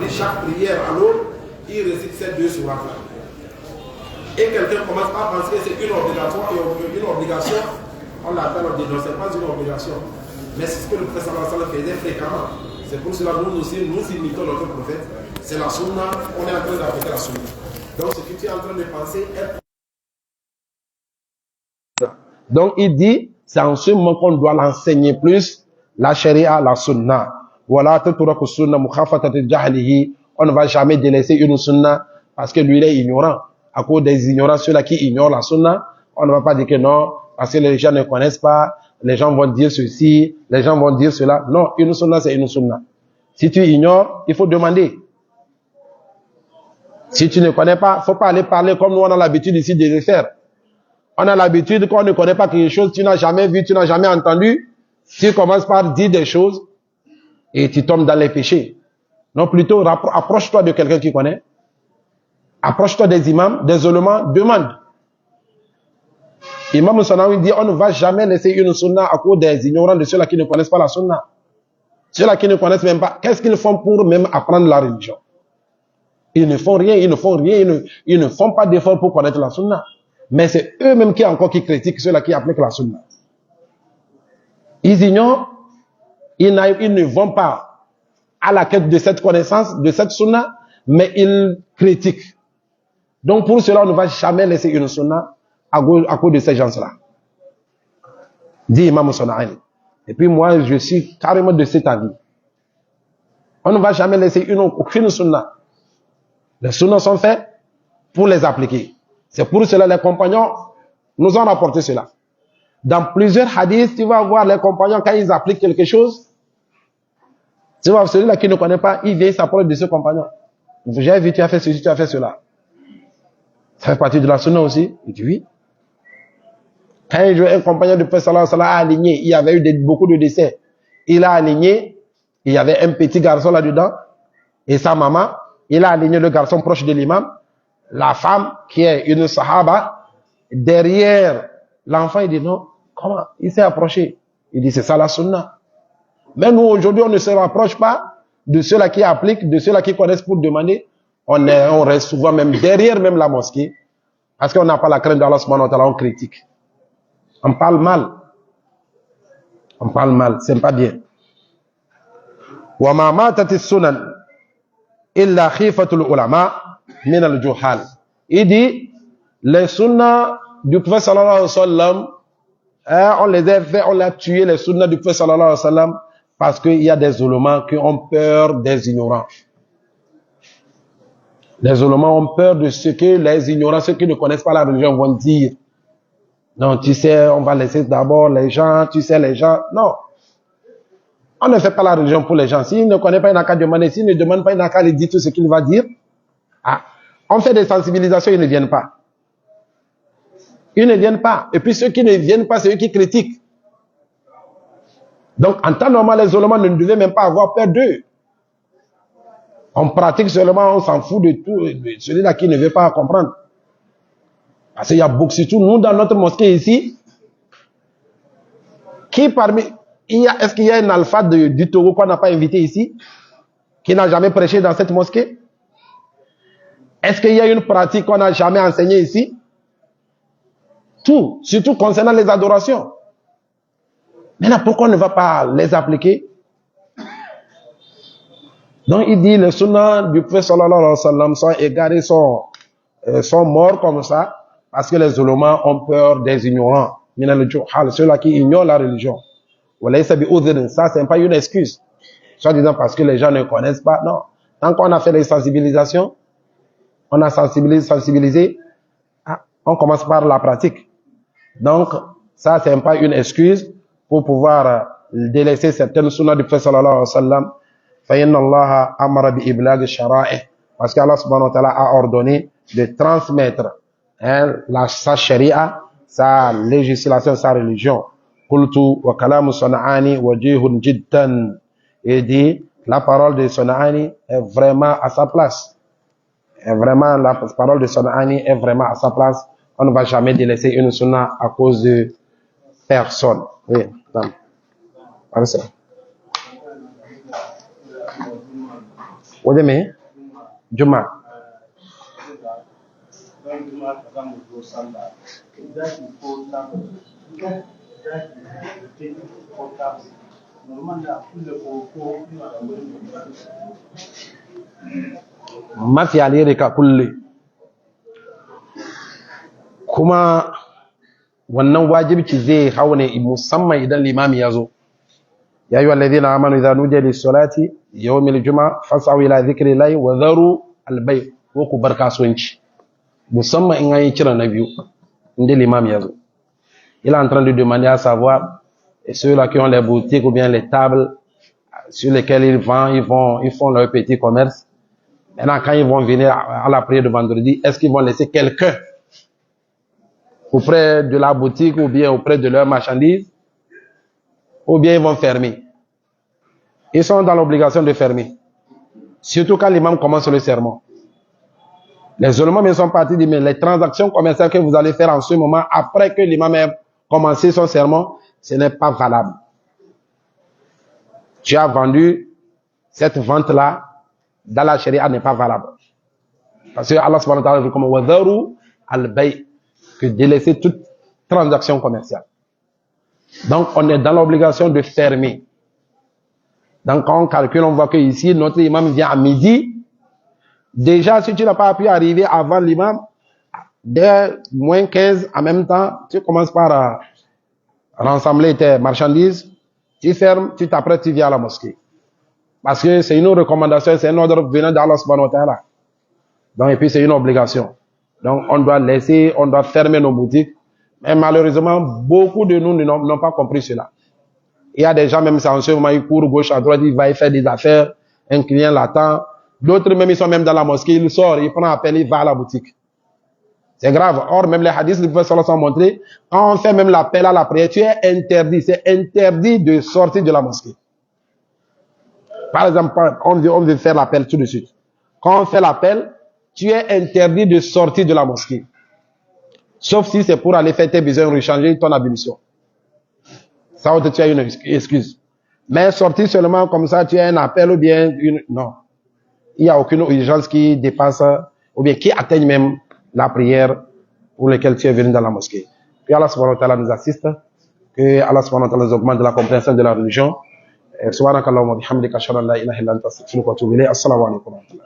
chaque prière à l'autre, il récite ces 2 sourates-là. Et quelqu'un commence à penser que c'est une obligation, on l'appelle, on dit non, c'est pas une obligation. Mais c'est ce que le prophète sallallahu alayhi wa sallam faisait fréquemment. C'est pour cela que nous aussi, nous imitons notre prophète. C'est la sunna, on est en train d'appliquer la sunna. Donc ce que tu es en train de penser est... Donc il dit, c'est en ce moment qu'on doit l'enseigner plus, la sharia, la sunna. Voilà, taturaku sunna mukhafatati jahlihi. On ne va jamais délaisser une sunna parce que lui il est ignorant. À cause des ignorants, ceux-là qui ignorent la sunna, on ne va pas dire que non, parce que les gens ne connaissent pas, les gens vont dire ceci, les gens vont dire cela. Non, une sunna, c'est une sunna. Si tu ignores, il faut demander. Si tu ne connais pas, il ne faut pas aller parler comme nous on a l'habitude ici de le faire. On a l'habitude, quand on ne connaît pas quelque chose, tu n'as jamais vu, tu n'as jamais entendu, tu commences par dire des choses et tu tombes dans les péchés. Non, plutôt, approche-toi de quelqu'un qui connaît. Approche-toi des imams, des ulémas, demande. Imam Sanawi dit, on ne va jamais laisser une sunna à cause des ignorants de ceux-là qui ne connaissent pas la sunna. Ceux-là qui ne connaissent même pas, qu'est-ce qu'ils font pour même apprendre la religion? Ils ne font rien, ils ne font pas d'effort pour connaître la sunna. Mais c'est eux-mêmes qui critiquent ceux-là qui appliquent la sunna. Ils ignorent, ils ne vont pas à la quête de cette connaissance, de cette sunna, mais ils critiquent. Donc pour cela, on ne va jamais laisser une sunna à cause de ces gens-là. Dit Imam Sona'ani. Et puis moi, je suis carrément de cet avis. On ne va jamais laisser aucune sunna. Les sunnas sont faits pour les appliquer. C'est pour cela que les compagnons nous ont rapporté cela. Dans plusieurs hadiths, tu vas voir les compagnons quand ils appliquent quelque chose. Tu vois, celui-là qui ne connaît pas, il vient s'approcher de ce compagnon. J'ai vu, tu as fait ceci, tu as fait cela. Ça fait partie de la sunna aussi. Il dit oui. Quand un compagnon de Prophète sallallahu alayhi wa sallam a aligné, il y avait eu beaucoup de décès. Il a aligné, il y avait un petit garçon là-dedans, et sa maman, il a aligné le garçon proche de l'imam, la femme qui est une sahaba, derrière l'enfant, il dit non, comment? Il s'est approché. Il dit c'est ça la sunna. Mais nous aujourd'hui, on ne se rapproche pas de ceux-là qui appliquent, de ceux-là qui connaissent pour demander. On reste souvent même derrière même la mosquée, parce qu'on n'a pas la crainte d'Allah subhanahu wa ta'ala, on critique. On parle mal. On parle mal, c'est pas bien. وَمَا مَاتَتِ السُّنَنِ إِلَّا خِيفَةُ الْعُلَمَاءِ مِنَ الْجُهَالِ. Il dit, les sunnas du prophète sallallahu alayhi wa sallam, on les a fait, on a tué les sunnas du prophète sallallahu alayhi wa sallam, parce qu'il y a des ulémas qui ont peur des ignorants. Les ulémas ont peur de ce que les ignorants, ceux qui ne connaissent pas la religion vont dire. Non, tu sais, on va laisser d'abord les gens, tu sais, les gens. Non. On ne fait pas la religion pour les gens. S'il ne connaît pas, il n'a qu'à demander. S'il ne demande pas, il n'a qu'à lui dire tout ce qu'il va dire. Ah. On fait des sensibilisations, ils ne viennent pas. Ils ne viennent pas. Et puis ceux qui ne viennent pas, c'est eux qui critiquent. Donc, en temps normal, les ulémas ne devaient même pas avoir peur d'eux. On pratique seulement, on s'en fout de tout, de celui-là qui ne veut pas comprendre. Parce qu'il y a beaucoup, surtout nous dans notre mosquée ici, qui parmi, est-ce qu'il y a un alpha du Togo qu'on n'a pas invité ici, qui n'a jamais prêché dans cette mosquée? Est-ce qu'il y a une pratique qu'on n'a jamais enseignée ici? Tout, surtout concernant les adorations. Maintenant, pourquoi on ne va pas les appliquer? Donc il dit, les sunnahs du prophète sallallahu alayhi wa sallam sont égarés, sont morts comme ça, parce que les ulémas ont peur des ignorants. Ceux-là qui ignorent la religion. Ça, c'est pas une excuse. Soit disant parce que les gens ne connaissent pas. Non. Tant qu'on a fait les sensibilisations, on a sensibilisé, on commence par la pratique. Donc, ça, c'est pas une excuse pour pouvoir délaisser certaines sunnahs du prophète sallallahu alayhi wa sallam. فَإِنَّ اللَّهَ أَمَرَ بِإِبْلَاغِ الشَّرَائِعِ. Parce qu'Allah subhanahu wa ta'ala a ordonné de transmettre sa sharia, sa législation, sa religion. قُلْتُ وَكَلَامُ صَنْعَانِ وَجِيهٌ جِدًّا. Et dit, la parole de Sona'ani est vraiment à sa place. Et vraiment, la parole de Sona'ani est vraiment à sa place. On ne va jamais délaisser une sunna à cause de personne. Oui, Wademe? Juma. Mafi alheri ka kulle. Kuma wannan wajibci zai hau ne musamman idan limami ya zo. Ya ayyuhal ladhina amanu idha nudiya lis-salati yawmil jumu'ah fas'au ila dhikrillahi wa dharu al-bay' wa ku bar kasuwanci. Musamman in an yi kira na biyu inda limami ya zo. Il est en train de demander à savoir ceux-là qui ont les boutiques ou bien les tables sur lesquelles ils vendent, ils font leur petit commerce. Maintenant, quand ils vont venir à la prière de vendredi, est-ce qu'ils vont laisser quelqu'un auprès de la boutique ou bien auprès de leur marchandise, ou bien ils vont fermer? Ils sont dans l'obligation de fermer. Surtout quand l'imam commence le sermon. Les ulémas sont partis dire, mais les transactions commerciales que vous allez faire en ce moment, après que l'imam ait commencé son sermon, ce n'est pas valable. Tu as vendu, cette vente-là, dans la charia, n'est pas valable. Parce que Allah subhanahu wa ta'ala dit comme wadharu al-bay', que délaisser toute transaction commerciale. Donc, on est dans l'obligation de fermer. Donc, quand on calcule, on voit que ici, notre imam vient à midi. Déjà, si tu n'as pas pu arriver avant l'imam, dès moins 15, en même temps, tu commences par rassembler tes marchandises, tu fermes, tu t'apprêtes, tu viens à la mosquée. Parce que c'est une recommandation, c'est un ordre venant d'Allah subhanahu wa ta'ala. Donc, et puis c'est une obligation. Donc, on doit laisser, on doit fermer nos boutiques. Mais malheureusement, beaucoup de nous n'ont pas compris cela. Il y a des gens, même en ce moment, ils courent gauche à droite, ils vont faire des affaires, un client l'attend. D'autres même, ils sont même dans la mosquée, ils sortent, ils prennent appel, ils vont à la boutique. C'est grave. Or, même les hadiths, les prophètes sont montrés, quand on fait même l'appel à la prière, tu es interdit, c'est interdit de sortir de la mosquée. Par exemple, on veut faire l'appel tout de suite. Quand on fait l'appel, tu es interdit de sortir de la mosquée. Sauf si c'est pour aller faire tes besoins, rechanger ton ablution. Ça, tu as une excuse. Mais sortir seulement comme ça, tu as un appel ou bien non. Il n'y a aucune urgence qui dépasse ou bien qui atteigne même la prière pour laquelle tu es venu dans la mosquée. Que Allah subhanahu wa ta'ala nous assiste, que Allah subhanahu wa ta'ala nous augmente de la compréhension de la religion. Subhanakallahumma bihamdika ashhadu an la ilaha illa anta astaghfiruka wa atubu ilayk. Assalamu alaykum wa rahmatullah.